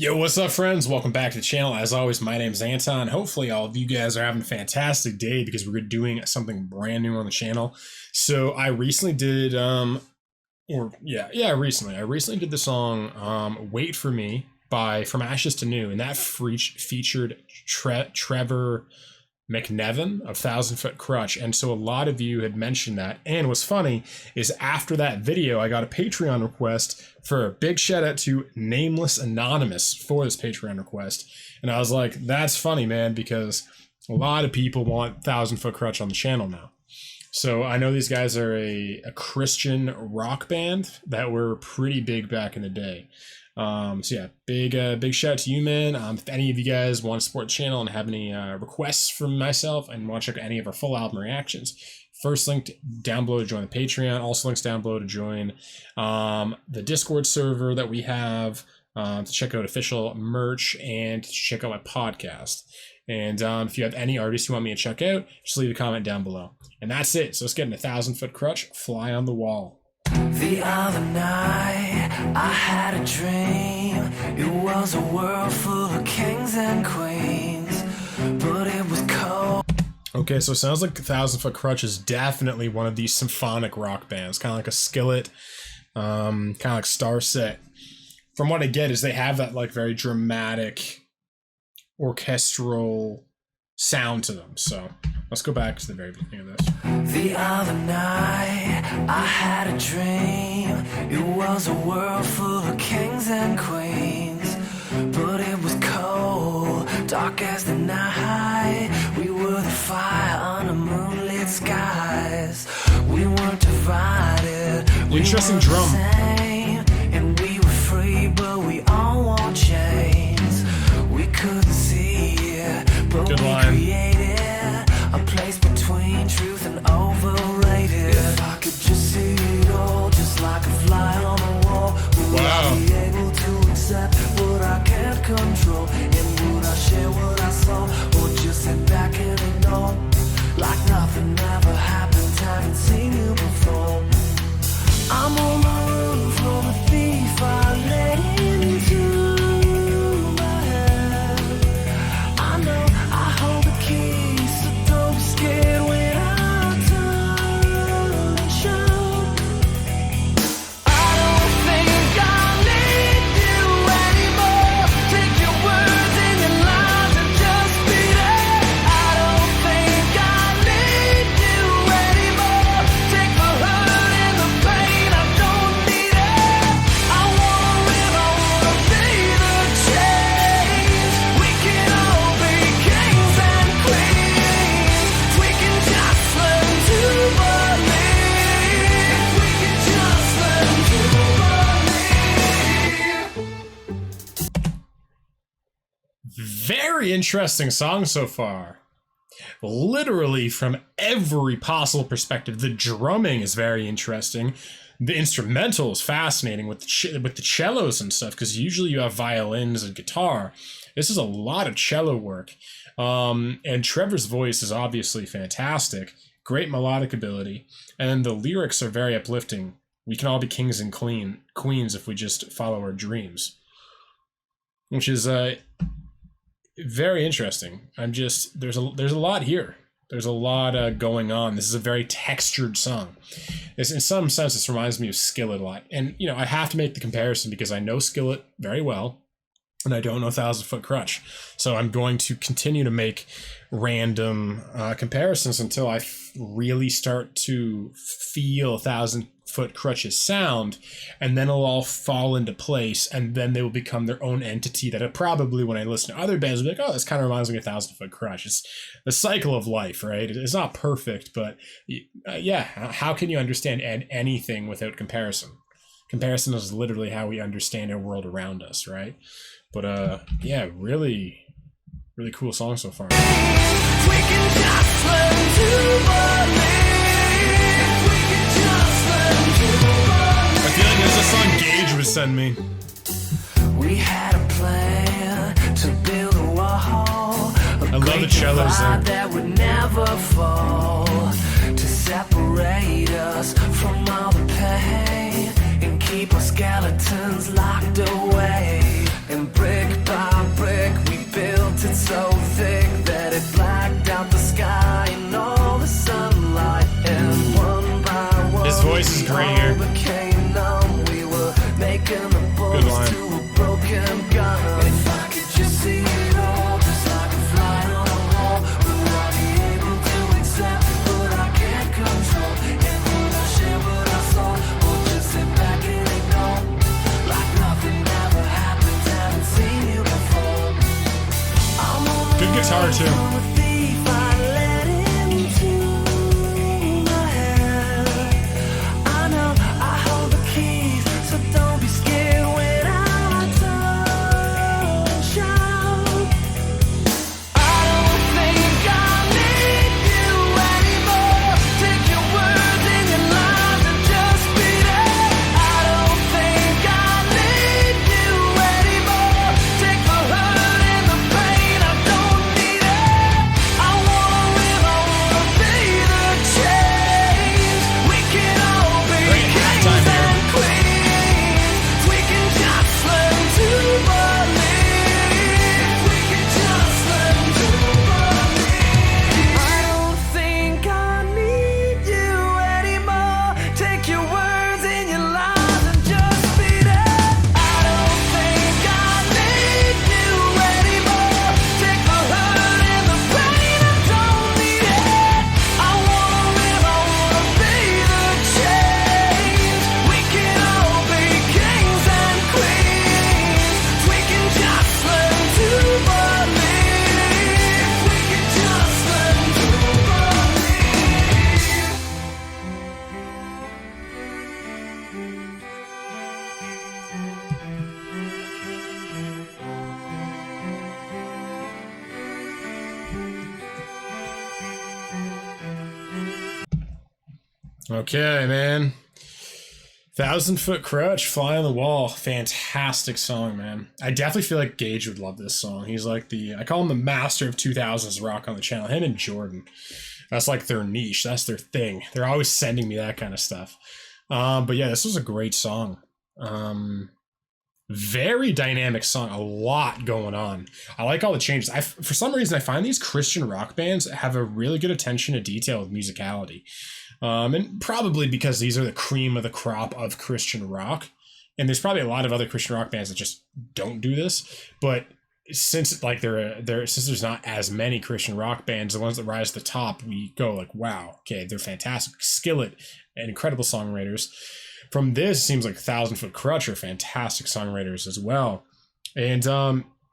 Yo, what's up, friends? Welcome back to the channel. As always, my name is Anton. Hopefully all of you guys are having a fantastic day because we're doing something brand new on the channel. So I recently did I recently did the song Wait For Me by From Ashes to New, and that featured Trevor McNevin of 1,000 Foot Crutch. And so a lot of you had mentioned that. And what's funny is after that video, I got a Patreon request for a big shout out to Nameless Anonymous for this Patreon request. And I was like, that's funny, man, because a lot of people want 1,000 Foot Crutch on the channel now. So I know these guys are a Christian rock band that were pretty big back in the day. So yeah, big shout out to you, man. If any of you guys want to support the channel and have any requests from myself and want to check any of our full album reactions, first link down below to join the Patreon. Also links down below to join the Discord server that we have, to check out official merch and to check out my podcast. And if you have any artists you want me to check out, just leave a comment down below. And that's it. So let's get into 1,000 Foot Crutch, Fly on the Wall. The other night I had a dream. It was a world full of kings and queens, but it was cold. Okay, so it sounds like 1,000 Foot Crutch is definitely one of these symphonic rock bands, kind of like a Skillet, kind of like Starset. From what I get is they have that like very dramatic orchestral sound to them. So let's go back to the very beginning of this. The other night I had a dream. It was a world full of kings and queens, but it was cold, dark as the night. We were the fire on the moonlit skies. We weren't divided. Interesting drum. Same, and we were free, but we all wore chains. We couldn't see it, but Good we line. created a place between truth and overrated. If I could just see it all, just like a fly on the wall, would I be able to accept what I can't control? And would I share what I saw, or just sit back and ignore? Like nothing ever happened, haven't seen you before. I'm on my run from a thief I let into my head. I know I hold the key, so don't be scared when I turn and shout. I don't think I need you anymore. Take your words and your lies and just beat it. I don't think I need you anymore. Take the hurt and the pain, I don't need it. I wanna live, I wanna be the change. We can all be kings and queens. We can just learn to believe. We can just learn to believe. Very interesting song so far. Literally from every possible perspective. The drumming is very interesting. The instrumental is fascinating with the cellos and stuff, because usually you have violins and guitar. This is a lot of cello work. And Trevor's voice is obviously fantastic. Great melodic ability. And the lyrics are very uplifting. We can all be kings and queens if we just follow our dreams. Which is very interesting. There's a lot here. There's a lot going on. This is a very textured song. In some sense, this reminds me of Skillet a lot. And, you know, I have to make the comparison because I know Skillet very well, and I don't know 1,000 Foot Crutch. So I'm going to continue to make random comparisons until I really start to feel 1,000 Foot Crutch's sound, and then it'll all fall into place, and then they will become their own entity that I probably, when I listen to other bands, will be like, oh, this kind of reminds me of 1,000 Foot Crutch. It's the cycle of life, right? It's not perfect, but yeah, how can you understand anything without comparison? Comparison is literally how we understand our world around us, right? But yeah, really cool song so far. We can just learn to believe. We can just learn to believe. I feel like there's a song Gage would send me. We had a plan to build a wall. I love the cellos there. That would never fall, to separate us from all the pain and keep our skeletons locked away and brick right here. Became numb. We were making the bullets line. to a broken gun. If I could just see it all, just like a fly on a wall, would I be able to accept what I can't control? And would I share what I saw, or just sit back and ignore? Like nothing ever happened, haven't seen you before. I'm on the Good guitar run too. from a thief, I let into my head. I know I hold the keys, so don't be scared when I touch out. I don't think I need you anymore. Take your words and your lies and just beat it. I don't think I need you anymore. Take the hurt and the pain, I don't need it. I wanna live, I wanna be the change. We can all be Great kings halftime here. and queens. We can just learn to believe. We can just learn to believe. I don't think I need you anymore. Take your words and your lies and just beat it. I don't think I need you anymore. Take the hurt and the pain, I don't need it. I wanna live, I wanna be the change. We can all be kings and queens. We can just learn to believe. We can just learn to believe. Okay, man. 1,000-Foot Crutch, Fly on the Wall. Fantastic song, man. I definitely feel like Gage would love this song. He's like I call him the master of 2000s rock on the channel. Him and Jordan. That's like their niche. That's their thing. They're always sending me that kind of stuff. But yeah, this was a great song. Very dynamic song. A lot going on. I like all the changes. For some reason, I find these Christian rock bands have a really good attention to detail with musicality. And probably because these are the cream of the crop of Christian rock. And there's probably a lot of other Christian rock bands that just don't do this. But since like since there's not as many Christian rock bands, the ones that rise to the top, we go like, wow, okay, they're fantastic. Skillet and incredible songwriters. From this, it seems like 1,000-Foot Crutch are fantastic songwriters as well. And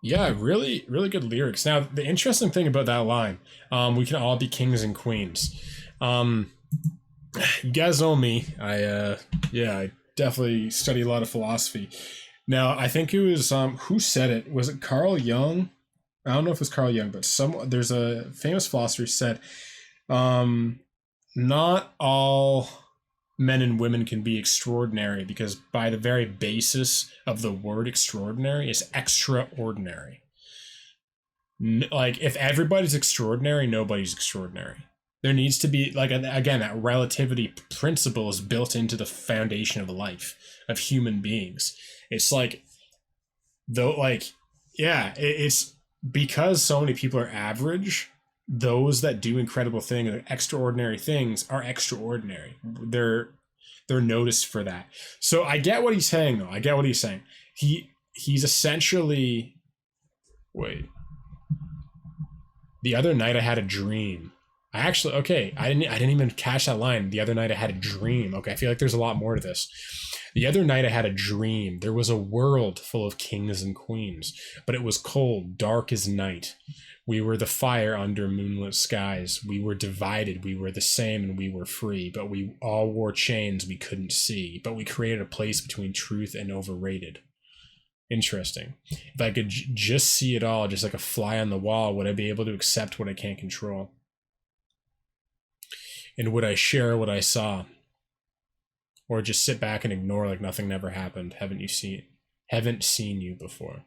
yeah, really, really good lyrics. Now, the interesting thing about that line, we can all be kings and queens. You guys know me. I definitely study a lot of philosophy. Now, I think it was who said it? Was it Carl Jung? I don't know if it was Carl Jung, but there's a famous philosopher who said, not all men and women can be extraordinary, because by the very basis of the word extraordinary is extraordinary. Like, if everybody's extraordinary, nobody's extraordinary. There needs to be, like, again, that relativity principle is built into the foundation of life, of human beings. It's like, though, like, yeah, it's because so many people are average, those that do incredible things, or extraordinary things, are extraordinary. They're noticed for that. So I get what he's saying, though. I get what he's saying. He's essentially, wait. The other night I had a dream. I didn't even catch that line. The other night I had a dream. Okay, I feel like there's a lot more to this. The other night I had a dream. There was a world full of kings and queens, but it was cold, dark as night. We were the fire under moonlit skies. We were divided. We were the same and we were free, but we all wore chains we couldn't see. But we created a place between truth and overrated. Interesting. If I could just see it all, just like a fly on the wall, would I be able to accept what I can't control? And would I share what I saw? Or just sit back and ignore like nothing never happened? Haven't seen you before.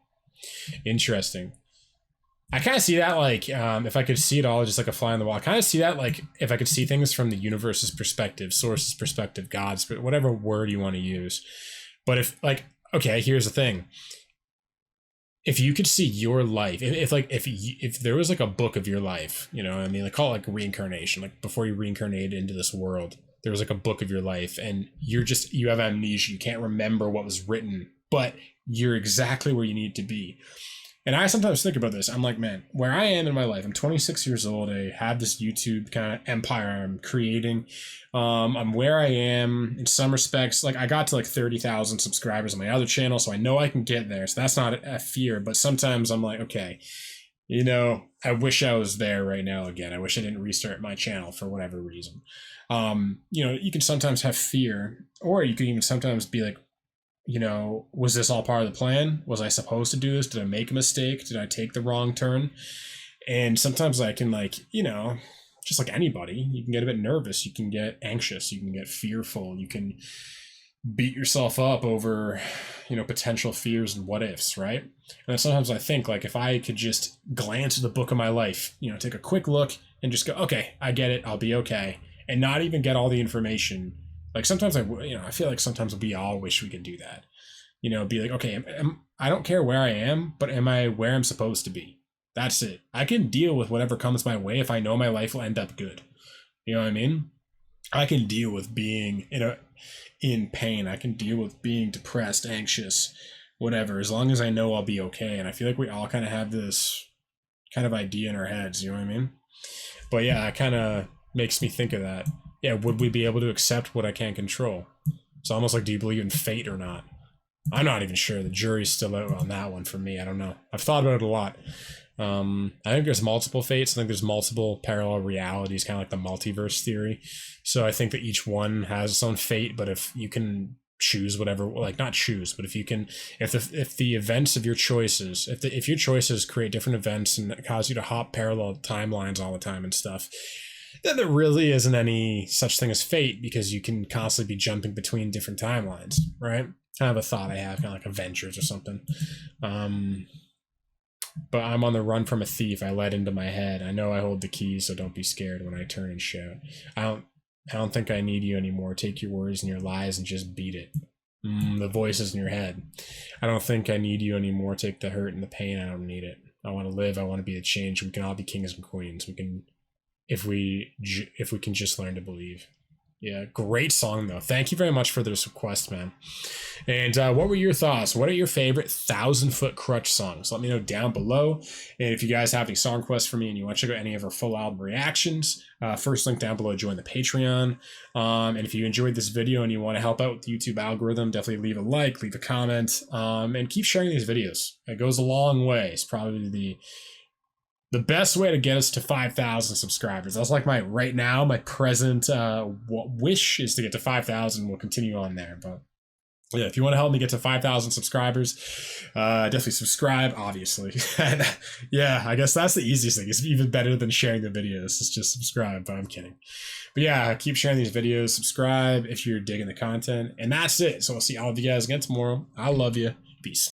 Interesting. I kind of see that like, if I could see it all just like a fly on the wall. I kind of see that like if I could see things from the universe's perspective, source's perspective, God's, whatever word you want to use. But if like, okay, here's the thing. If you could see your life, if there was like a book of your life, you know, I mean, like call it like reincarnation, like before you reincarnated into this world, there was like a book of your life and you have amnesia. You can't remember what was written, but you're exactly where you need to be. And I sometimes think about this. I'm like, man, where I am in my life, I'm 26 years old. I have this YouTube kind of empire I'm creating. I'm where I am in some respects. Like I got to like 30,000 subscribers on my other channel, so I know I can get there. So that's not a fear. But sometimes I'm like, okay, you know, I wish I was there right now again. I wish I didn't restart my channel for whatever reason. You know, you can sometimes have fear, or you can even sometimes be like, you know, was this all part of the plan? Was I supposed to do this? Did I make a mistake? Did I take the wrong turn? And sometimes I can, like, you know, just like anybody, you can get a bit nervous. You can get anxious. You can get fearful. You can beat yourself up over, you know, potential fears and what ifs, right? And sometimes I think, like, if I could just glance at the book of my life, you know, take a quick look and just go, okay, I get it. I'll be okay. And not even get all the information. Like sometimes I feel like sometimes we all wish we could do that, you know, be like, okay, I don't care where I am, but am I where I'm supposed to be? That's it. I can deal with whatever comes my way if I know my life will end up good. You know what I mean? I can deal with being in pain. I can deal with being depressed, anxious, whatever, as long as I know I'll be okay. And I feel like we all kind of have this kind of idea in our heads, you know what I mean? But yeah, it kind of makes me think of that. Yeah, would we be able to accept what I can't control? It's almost like, do you believe in fate or not? I'm not even sure. The jury's still out on that one for me. I don't know. I've thought about it a lot. I think there's multiple fates. I think there's multiple parallel realities, kind of like the multiverse theory. So I think that each one has its own fate, but if you can choose whatever, like not choose, but if you can, if the events of your choices, if your choices create different events and cause you to hop parallel timelines all the time and stuff, then there really isn't any such thing as fate, because you can constantly be jumping between different timelines, right? Kind of a thought I have, kind of like Avengers or something. But I'm on the run from a thief I let into my head. I know I hold the keys, so don't be scared when I turn and shout. I don't think I need you anymore. Take your words and your lies and just beat it. The voices in your head. I don't think I need you anymore. Take the hurt and the pain. I don't need it. I want to live. I want to be the change. We can all be kings and queens. We can, if we can just learn to believe. Yeah, great song though. Thank you very much for this request, man. And what were your thoughts? What are your favorite 1,000-foot Crutch songs? Let me know down below. And if you guys have any song requests for me and you want to check out any of our full album reactions, first link down below, join the Patreon. And if you enjoyed this video and you want to help out with the YouTube algorithm, definitely leave a like, leave a comment, and keep sharing these videos. It goes a long way. It's probably the best way to get us to 5,000 subscribers. That's like my present wish is to get to 5,000. We'll continue on there. But yeah, if you want to help me get to 5,000 subscribers, definitely subscribe, obviously. Yeah, I guess that's the easiest thing. It's even better than sharing the videos. It's just subscribe, but I'm kidding. But yeah, keep sharing these videos. Subscribe if you're digging the content. And that's it. So I'll see all of you guys again tomorrow. I love you. Peace.